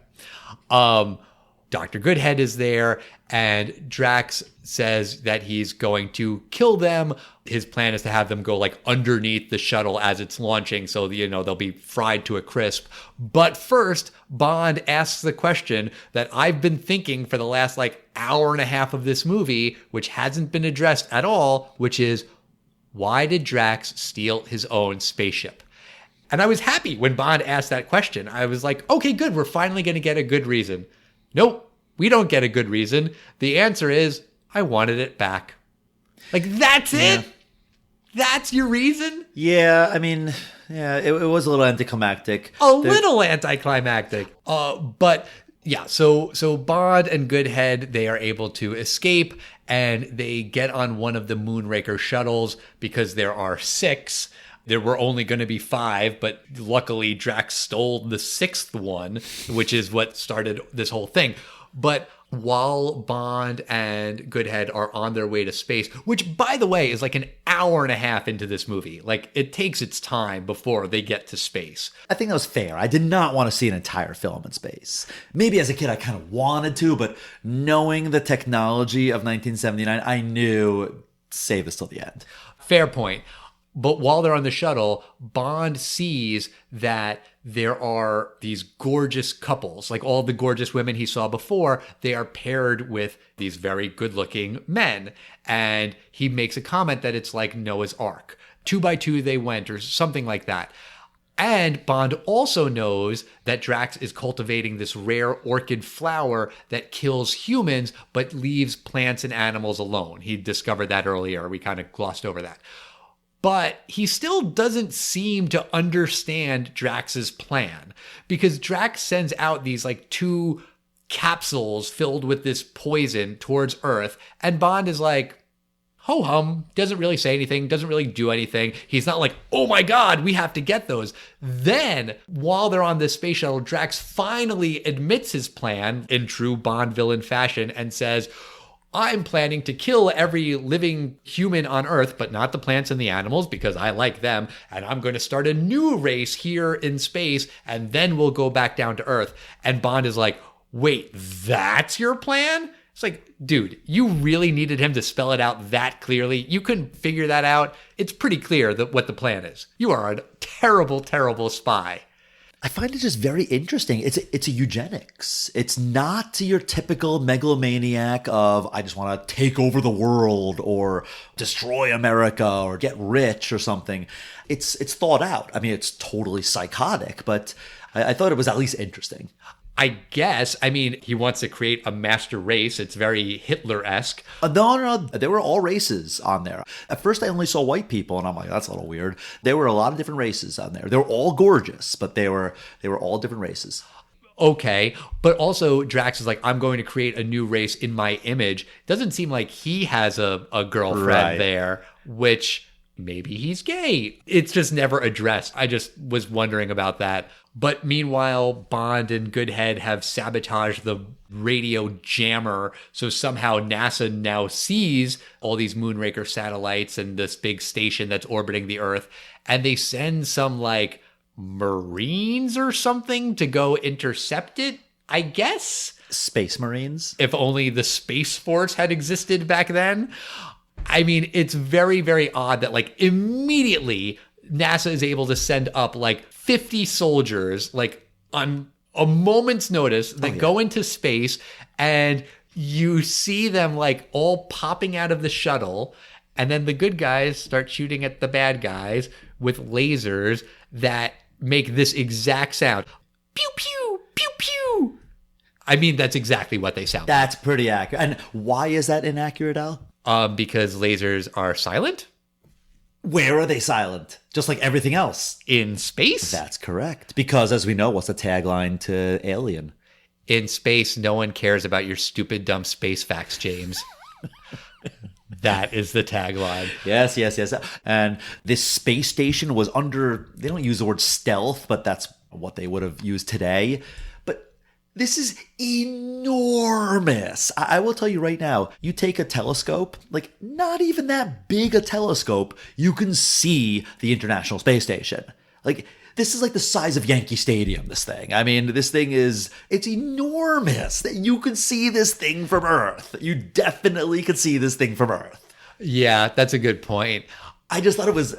Speaker 5: Dr. Goodhead is there, and Drax says that he's going to kill them. His plan is to have them go like underneath the shuttle as it's launching, so they'll be fried to a crisp. But first, Bond asks the question that I've been thinking for the last like hour and a half of this movie, which hasn't been addressed at all, which is, why did Drax steal his own spaceship? And I was happy when Bond asked that question. I was like, okay, good, we're finally going to get a good reason. Nope, we don't get a good reason. The answer is, I wanted it back. Like, that's it? That's your reason?
Speaker 3: Yeah, I mean, yeah, it was a little anticlimactic.
Speaker 5: Little anticlimactic. But yeah, so Bond and Goodhead, they are able to escape, and they get on one of the Moonraker shuttles because there are 6. There were only going to be 5, but luckily Drax stole the 6th one, which is what started this whole thing. But while Bond and Goodhead are on their way to space, which, by the way, is like an hour and a half into this movie. Like, it takes its time before they get to space.
Speaker 3: I think that was fair. I did not want to see an entire film in space. Maybe as a kid I kind of wanted to, but knowing the technology of 1979, I knew save this till the end.
Speaker 5: Fair point. But while they're on the shuttle, Bond sees that there are these gorgeous couples, like all the gorgeous women he saw before, they are paired with these very good-looking men. And he makes a comment that it's like Noah's Ark. 2 by 2 they went, or something like that. And Bond also knows that Drax is cultivating this rare orchid flower that kills humans, but leaves plants and animals alone. He discovered that earlier. We kind of glossed over that. But he still doesn't seem to understand Drax's plan, because Drax sends out these like 2 capsules filled with this poison towards Earth, and Bond is like, ho-hum, doesn't really say anything, doesn't really do anything. He's not like, oh my God, we have to get those. Then, while they're on this space shuttle, Drax finally admits his plan in true Bond villain fashion and says, I'm planning to kill every living human on Earth, but not the plants and the animals because I like them. And I'm going to start a new race here in space, and then we'll go back down to Earth. And Bond is like, wait, that's your plan? It's like, dude, you really needed him to spell it out that clearly? You couldn't figure that out? It's pretty clear what the plan is. You are a terrible, terrible spy.
Speaker 3: I find it just very interesting. It's a eugenics. It's not your typical megalomaniac of, I just want to take over the world or destroy America or get rich or something. It's thought out. I mean, it's totally psychotic, but I thought it was at least interesting.
Speaker 5: I guess. I mean, he wants to create a master race. It's very Hitler-esque.
Speaker 3: No, there were all races on there. At first, I only saw white people, and I'm like, that's a little weird. There were a lot of different races on there. They were all gorgeous, but they were all different races.
Speaker 5: Okay, but also Drax is like, I'm going to create a new race in my image. Doesn't seem like he has a girlfriend there, which maybe he's gay. It's just never addressed. I just was wondering about that. But meanwhile, Bond and Goodhead have sabotaged the radio jammer. So somehow NASA now sees all these Moonraker satellites and this big station that's orbiting the Earth. And they send some like Marines or something to go intercept it, I guess.
Speaker 3: Space Marines?
Speaker 5: If only the Space Force had existed back then. I mean, it's very, very odd that like immediately NASA is able to send up like 50 soldiers like on a moment's notice that go into space, and you see them like all popping out of the shuttle, and then the good guys start shooting at the bad guys with lasers that make this exact sound. Pew, pew, pew, pew. I mean, that's exactly what they sound like.
Speaker 3: That's pretty accurate. And why is that inaccurate, Al?
Speaker 5: Because lasers are silent.
Speaker 3: Where are they silent? Just like everything else.
Speaker 5: In space?
Speaker 3: That's correct. Because as we know, what's the tagline to Alien?
Speaker 5: In space, no one cares about your stupid, dumb space facts, James. That is the tagline.
Speaker 3: Yes. And this space station was under, they don't use the word stealth, but that's what they would have used today. But this is enormous. I will tell you right now, you take a telescope, like not even that big a telescope, you can see the International Space Station. Like, this is like the size of Yankee Stadium, this thing. I mean, this thing it's enormous. You can see this thing from Earth. You definitely could see this thing from Earth.
Speaker 5: Yeah, that's a good point.
Speaker 3: I just thought it was,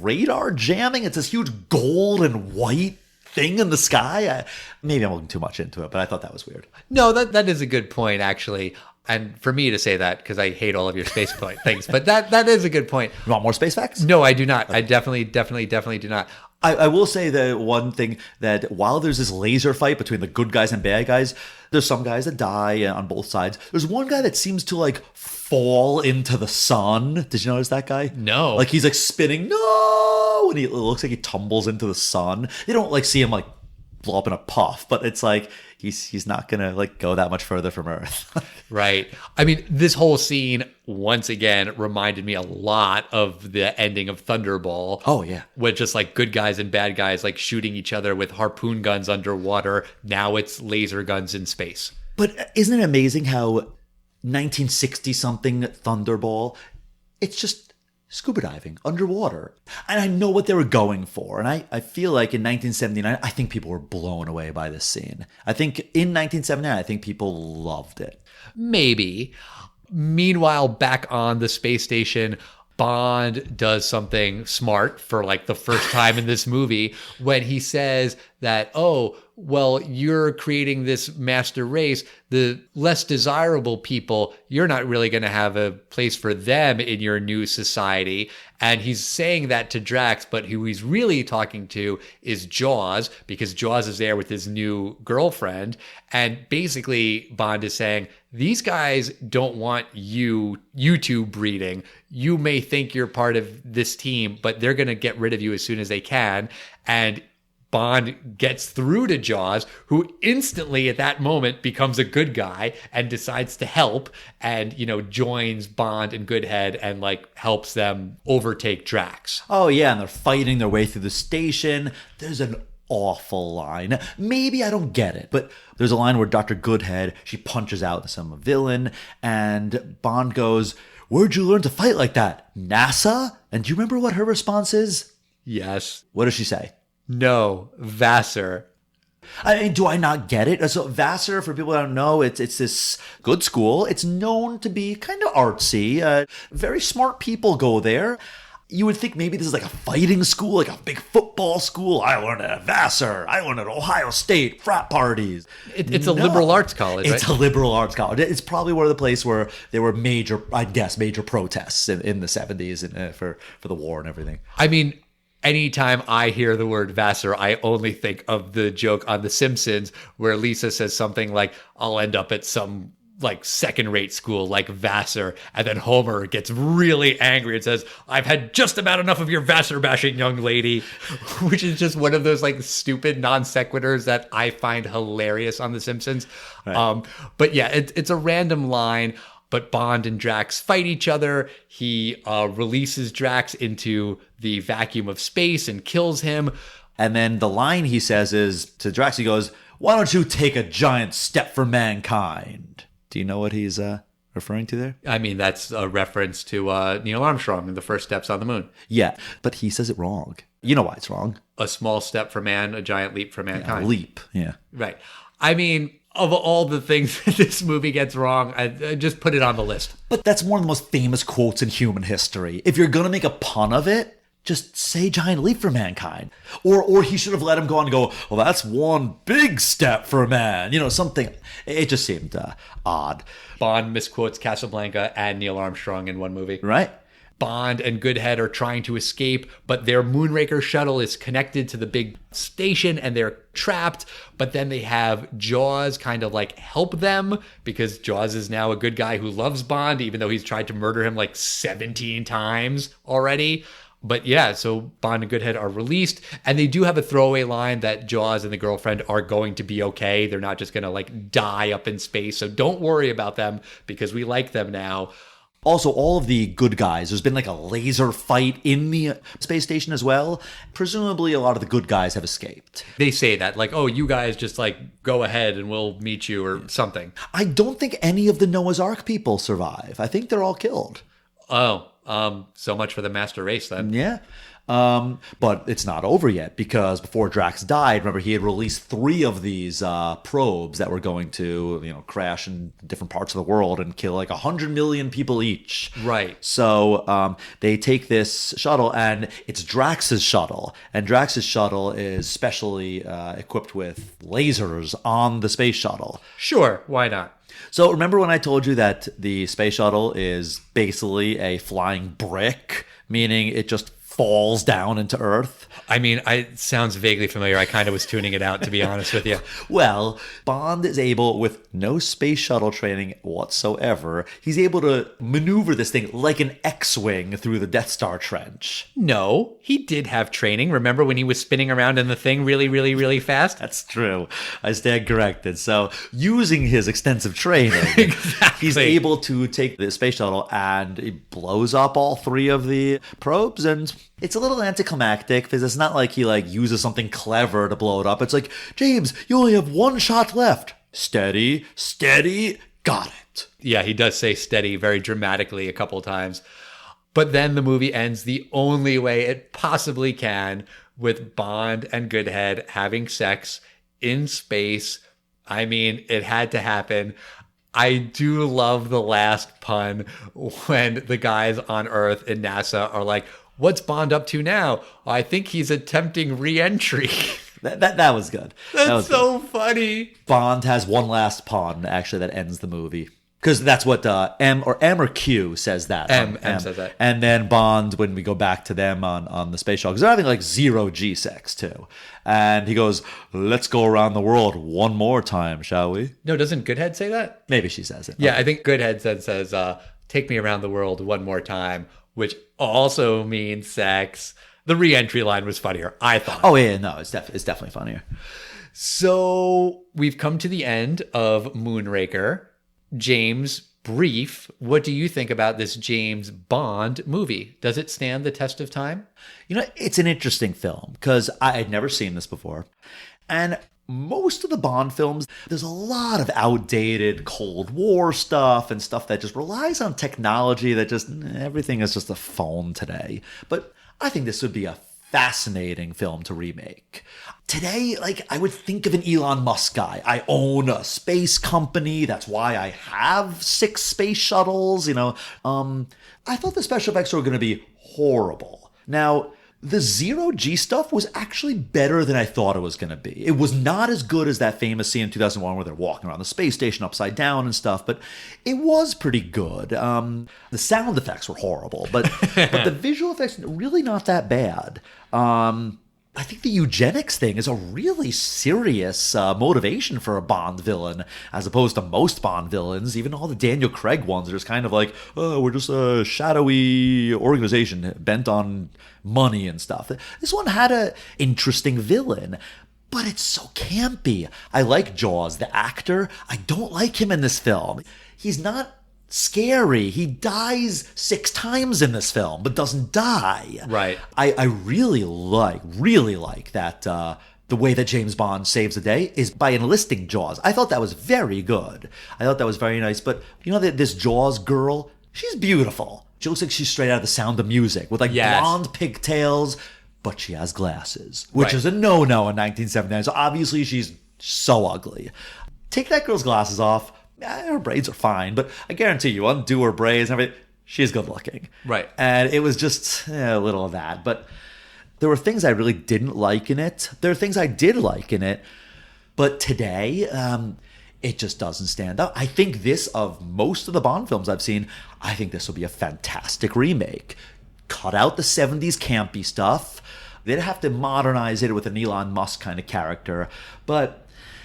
Speaker 3: radar jamming? It's this huge gold and white thing in the sky. Maybe I'm looking too much into it, but I thought that was weird.
Speaker 5: No, that is a good point, actually. And for me to say that, because I hate all of your space point things, but that is a good point.
Speaker 3: You want more space facts?
Speaker 5: No, I do not. I definitely do not.
Speaker 3: I will say the one thing that while there's this laser fight between the good guys and bad guys, there's some guys that die on both sides. There's one guy that seems to like fall into the sun. Did you notice that guy?
Speaker 5: No.
Speaker 3: Like he's like spinning, no! And it looks like he tumbles into the sun. You don't like see him like blow up in a puff, but it's like he's not gonna like go that much further from Earth.
Speaker 5: Right. I mean, this whole scene once again reminded me a lot of the ending of Thunderball.
Speaker 3: Oh yeah,
Speaker 5: with just like good guys and bad guys like shooting each other with harpoon guns underwater. Now it's laser guns in space.
Speaker 3: But isn't it amazing how 1960 something Thunderball, it's just scuba diving underwater. And I know what they were going for. And I feel like in 1979, I think people were blown away by this scene. I think in 1979, I think people loved it.
Speaker 5: Maybe. Meanwhile, back on the space station, Bond does something smart for like the first time in this movie when he says that, oh, well, you're creating this master race. The less desirable people, you're not really going to have a place for them in your new society. And he's saying that to Drax, but who he's really talking to is Jaws, because Jaws is there with his new girlfriend. And basically, Bond is saying, these guys don't want you two breeding. You may think you're part of this team, but they're going to get rid of you as soon as they can. And Bond gets through to Jaws, who instantly at that moment becomes a good guy and decides to help and, joins Bond and Goodhead and like helps them overtake Drax.
Speaker 3: Oh yeah, and they're fighting their way through the station. There's an awful line. Maybe I don't get it, but there's a line where Dr. Goodhead, she punches out some villain and Bond goes, "Where'd you learn to fight like that? NASA?" And do you remember what her response is?
Speaker 5: Yes.
Speaker 3: What does she say?
Speaker 5: No, Vassar.
Speaker 3: I mean, do I not get it? So Vassar, for people that don't know, it's this good school. It's known to be kind of artsy. Very smart people go there. You would think maybe this is like a fighting school, like a big football school. I learned at Vassar. I learned at Ohio State, frat parties.
Speaker 5: It's a liberal arts college, right?
Speaker 3: It's a liberal arts college. It's probably one of the places where there were major protests in the 70s and for the war and everything.
Speaker 5: I mean, Anytime I hear the word Vassar, I only think of the joke on The Simpsons where Lisa says something like, I'll end up at some like second-rate school like Vassar, and then Homer gets really angry and says, I've had just about enough of your Vassar bashing, young lady, which is just one of those like stupid non sequiturs that I find hilarious on The Simpsons. Right. But yeah, it's a random line, but Bond and Drax fight each other. He releases Drax into the vacuum of space and kills him.
Speaker 3: And then the line he says is to Drax, he goes, why don't you take a giant step for mankind? Do you know what he's referring to there?
Speaker 5: I mean, that's a reference to Neil Armstrong and the first steps on the moon.
Speaker 3: Yeah, but he says it wrong. You know why it's wrong.
Speaker 5: A small step for man, a giant leap for mankind.
Speaker 3: Yeah, a leap, yeah.
Speaker 5: Right. I mean, of all the things that this movie gets wrong, I just put it on the list.
Speaker 3: But that's one of the most famous quotes in human history. If you're going to make a pun of it, just say giant leap for mankind. Or he should have let him go on and go, well, that's one big step for man. You know, something. It just seemed odd.
Speaker 5: Bond misquotes Casablanca and Neil Armstrong in one movie.
Speaker 3: Right.
Speaker 5: Bond and Goodhead are trying to escape, but their Moonraker shuttle is connected to the big station and they're trapped. But then they have Jaws kind of like help them because Jaws is now a good guy who loves Bond, even though he's tried to murder him like 17 times already. But yeah, so Bond and Goodhead are released, and they do have a throwaway line that Jaws and the girlfriend are going to be okay. They're not just going to like die up in space. So don't worry about them because we like them now.
Speaker 3: Also, all of the good guys, there's been like a laser fight in the space station as well. Presumably, a lot of the good guys have escaped.
Speaker 5: They say that, like, oh, you guys just like go ahead and we'll meet you or something.
Speaker 3: I don't think any of the Noah's Ark people survive. I think they're all killed.
Speaker 5: Oh, so much for the master race then.
Speaker 3: Yeah. But it's not over yet because before Drax died, remember he had released 3 of these probes that were going to, you know, crash in different parts of the world and kill like 100 million people each.
Speaker 5: Right.
Speaker 3: So they take this shuttle and it's Drax's shuttle, and Drax's shuttle is specially equipped with lasers on the space shuttle.
Speaker 5: Sure, why not?
Speaker 3: So remember when I told you that the space shuttle is basically a flying brick, meaning it just falls down into Earth?
Speaker 5: I mean, it sounds vaguely familiar. I kind of was tuning it out, to be honest with you.
Speaker 3: Well, Bond is able, with no space shuttle training whatsoever, he's able to maneuver this thing like an X-Wing through the Death Star trench.
Speaker 5: No, he did have training. Remember when he was spinning around in the thing really, really, really fast?
Speaker 3: That's true. I stand corrected. So, using his extensive training,
Speaker 5: exactly.
Speaker 3: He's able to take the space shuttle and it blows up all 3 of the probes, and it's a little anticlimactic because it's not like he like uses something clever to blow it up. It's like, James, you only have 1 shot left. Steady, steady, got it.
Speaker 5: Yeah, he does say steady very dramatically a couple times. But then the movie ends the only way it possibly can, with Bond and Goodhead having sex in space. I mean, it had to happen. I do love the last pun when the guys on Earth in NASA are like, what's Bond up to now? I think he's attempting re-entry.
Speaker 3: That was good.
Speaker 5: That's so funny.
Speaker 3: Bond has one last pun, actually, that ends the movie. Because that's what M or Q says that.
Speaker 5: M says that.
Speaker 3: And then Bond, when we go back to them on the space shuttle, because they're having like 0 G-sex too. And he goes, let's go around the world one more time, shall we?
Speaker 5: No, doesn't Goodhead say that?
Speaker 3: Maybe she says it.
Speaker 5: Yeah, I think Goodhead says, take me around the world one more time, which also means sex. The re-entry line was funnier, I thought.
Speaker 3: Oh, yeah, no, it's definitely funnier.
Speaker 5: So we've come to the end of Moonraker. James, brief, what do you think about this James Bond movie? Does it stand the test of time?
Speaker 3: You know, it's an interesting film because I had never seen this before. And most of the Bond films, there's a lot of outdated Cold War stuff and stuff that just relies on technology that just, everything is just a phone today. But I think this would be a fascinating film to remake. Today, like, I would think of an Elon Musk guy. I own a space company. That's why I have 6 space shuttles, you know. I thought the special effects were going to be horrible. Now, The zero-G stuff was actually better than I thought it was going to be. It was not as good as that famous scene in 2001 where they're walking around the space station upside down and stuff, but it was pretty good. The sound effects were horrible, but the visual effects really not that bad. I think the eugenics thing is a really serious motivation for a Bond villain, as opposed to most Bond villains. Even all the Daniel Craig ones are just kind of like, oh, we're just a shadowy organization bent on money and stuff. This one had an interesting villain, but it's so campy. I like Jaws, the actor. I don't like him in this film. He's not scary. He dies 6 times in this film, but doesn't die.
Speaker 5: Right.
Speaker 3: I really like that the way that James Bond saves the day is by enlisting Jaws. I thought that was very good. I thought that was very nice. But you know that this Jaws girl, she's beautiful. She looks like she's straight out of The Sound of Music with like blonde pigtails, but she has glasses, which is a no-no in 1979. So obviously she's so ugly. Take that girl's glasses off. Her braids are fine, but I guarantee you, undo her braids and everything, she's good looking.
Speaker 5: Right.
Speaker 3: And it was just a little of that. But there were things I really didn't like in it. There are things I did like in it. But today, it just doesn't stand up. I think this, of most of the Bond films I've seen, I think this will be a fantastic remake. Cut out the 70s campy stuff. They'd have to modernize it with an Elon Musk kind of character. But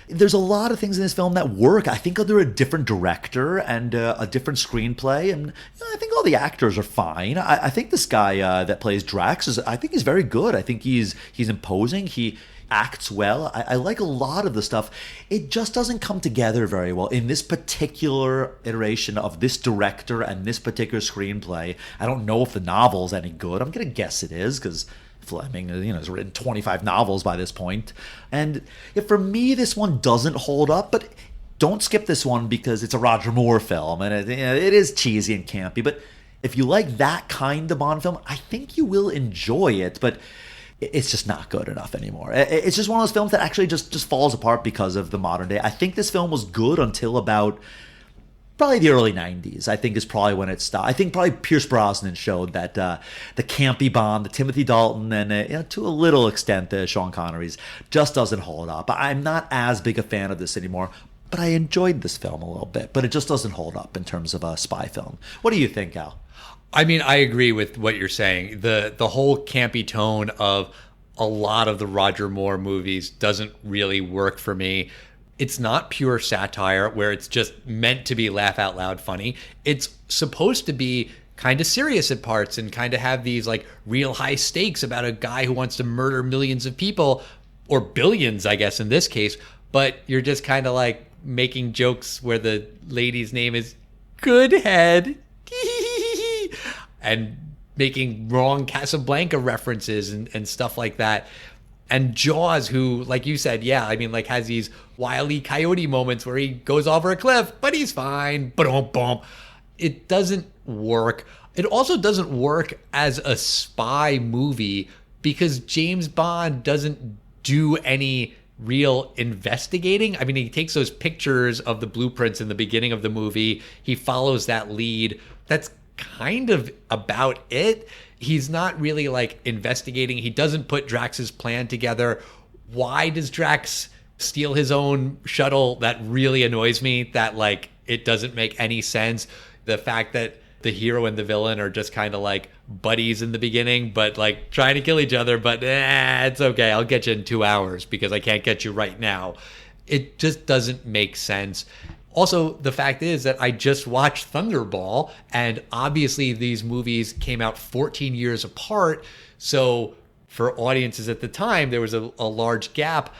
Speaker 3: there's a lot of things in this film that work. I think under a different director and a different screenplay, and I think all the actors are fine. I think this guy that plays Drax I think he's very good. I think he's imposing. He acts well. I like a lot of the stuff. It just doesn't come together very well in this particular iteration of this director and this particular screenplay. I don't know if the novel's any good. I'm gonna guess it is because Fleming, has written 25 novels by this point. And for me, this one doesn't hold up, but don't skip this one because it's a Roger Moore film, and it is cheesy and campy. But if you like that kind of Bond film, I think you will enjoy it, but it's just not good enough anymore. It's just one of those films that actually just falls apart because of the modern day. I think this film was good until about probably the early 90s, I think, is probably when it stopped. I think probably Pierce Brosnan showed that the campy Bond, the Timothy Dalton, and to a little extent the Sean Connery's, just doesn't hold up. I'm not as big a fan of this anymore, but I enjoyed this film a little bit. But it just doesn't hold up in terms of a spy film. What do you think, Al?
Speaker 5: I mean, I agree with what you're saying. The whole campy tone of a lot of the Roger Moore movies doesn't really work for me. It's not pure satire where it's just meant to be laugh out loud funny. It's supposed to be kind of serious at parts and kind of have these like real high stakes about a guy who wants to murder millions of people, or billions, I guess, in this case. But you're just kind of like making jokes where the lady's name is Goodhead and making wrong Casablanca references and stuff like that. And Jaws, who, like you said, has these Wile E. Coyote moments where he goes over a cliff, but he's fine. Ba-dum-bum. It doesn't work. It also doesn't work as a spy movie because James Bond doesn't do any real investigating. I mean, he takes those pictures of the blueprints in the beginning of the movie. He follows that lead. That's kind of about it. He's not really like investigating. He doesn't put Drax's plan together. Why does Drax steal his own shuttle? That really annoys me, that like it doesn't make any sense. The fact that the hero and the villain are just kind of like buddies in the beginning, but like trying to kill each other, but it's okay. I'll get you in 2 hours because I can't get you right now. It just doesn't make sense. Also, the fact is that I just watched Thunderball, and obviously these movies came out 14 years apart. So for audiences at the time, there was a large gap.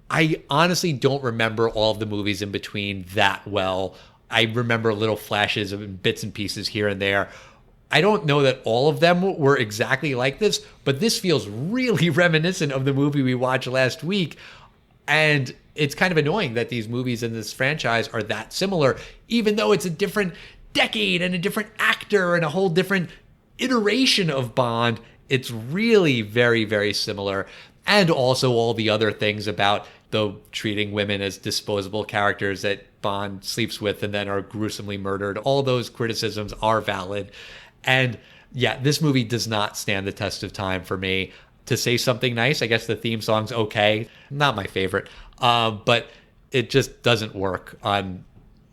Speaker 5: I honestly don't remember all of the movies in between that well. I remember little flashes of bits and pieces here and there. I don't know that all of them were exactly like this, but this feels really reminiscent of the movie we watched last week. And it's kind of annoying that these movies in this franchise are that similar, even though it's a different decade and a different actor and a whole different iteration of Bond. It's really very, very similar. And also all the other things about the treating women as disposable characters that Bond sleeps with and then are gruesomely murdered. All those criticisms are valid. And Yeah, this movie does not stand the test of time for me. To say something nice, I guess the theme song's okay. Not my favorite. But it just doesn't work on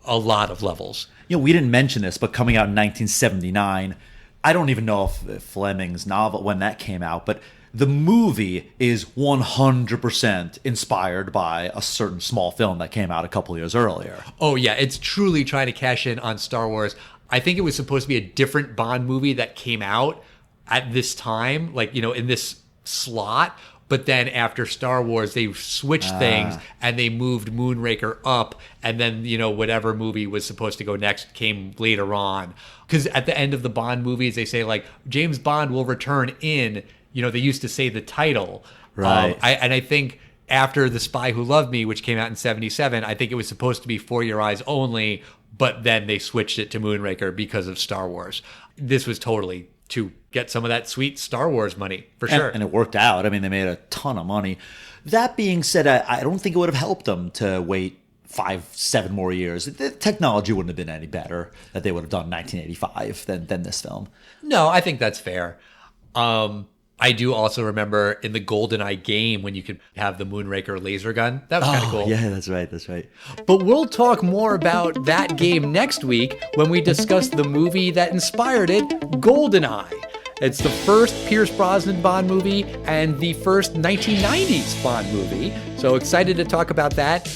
Speaker 5: a lot of levels.
Speaker 3: We didn't mention this, but coming out in 1979, I don't even know if Fleming's novel, when that came out, but the movie is 100% inspired by a certain small film that came out a couple years earlier.
Speaker 5: Oh, yeah. It's truly trying to cash in on Star Wars. I think it was supposed to be a different Bond movie that came out at this time, like, in this slot. But then after Star Wars, they switched things and they moved Moonraker up. And then, whatever movie was supposed to go next came later on. Because at the end of the Bond movies, they say, like, James Bond will return in, they used to say the title.
Speaker 3: Right.
Speaker 5: I think after The Spy Who Loved Me, which came out in 1977, I think it was supposed to be For Your Eyes Only. But then they switched it to Moonraker because of Star Wars. This was totally to get some of that sweet Star Wars money, for sure.
Speaker 3: And it worked out. I mean, they made a ton of money. That being said, I don't think it would have helped them to wait 5-7 more years. The technology wouldn't have been any better that they would have done in 1985 than this film.
Speaker 5: No, I think that's fair. I do also remember in the GoldenEye game when you could have the Moonraker laser gun. That was kind of cool.
Speaker 3: Yeah, that's right.
Speaker 5: But we'll talk more about that game next week when we discuss the movie that inspired it, GoldenEye. It's the first Pierce Brosnan Bond movie and the first 1990s Bond movie. So excited to talk about that.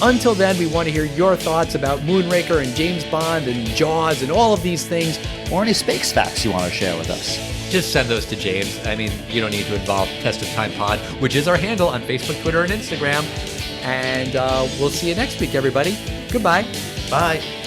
Speaker 5: Until then, we want to hear your thoughts about Moonraker and James Bond and Jaws and all of these things.
Speaker 3: Or any space facts you want to share with us.
Speaker 5: Just send those to James. I mean, you don't need to involve Test of Time Pod, which is our handle on Facebook, Twitter, and Instagram. And we'll see you next week, everybody. Goodbye.
Speaker 3: Bye.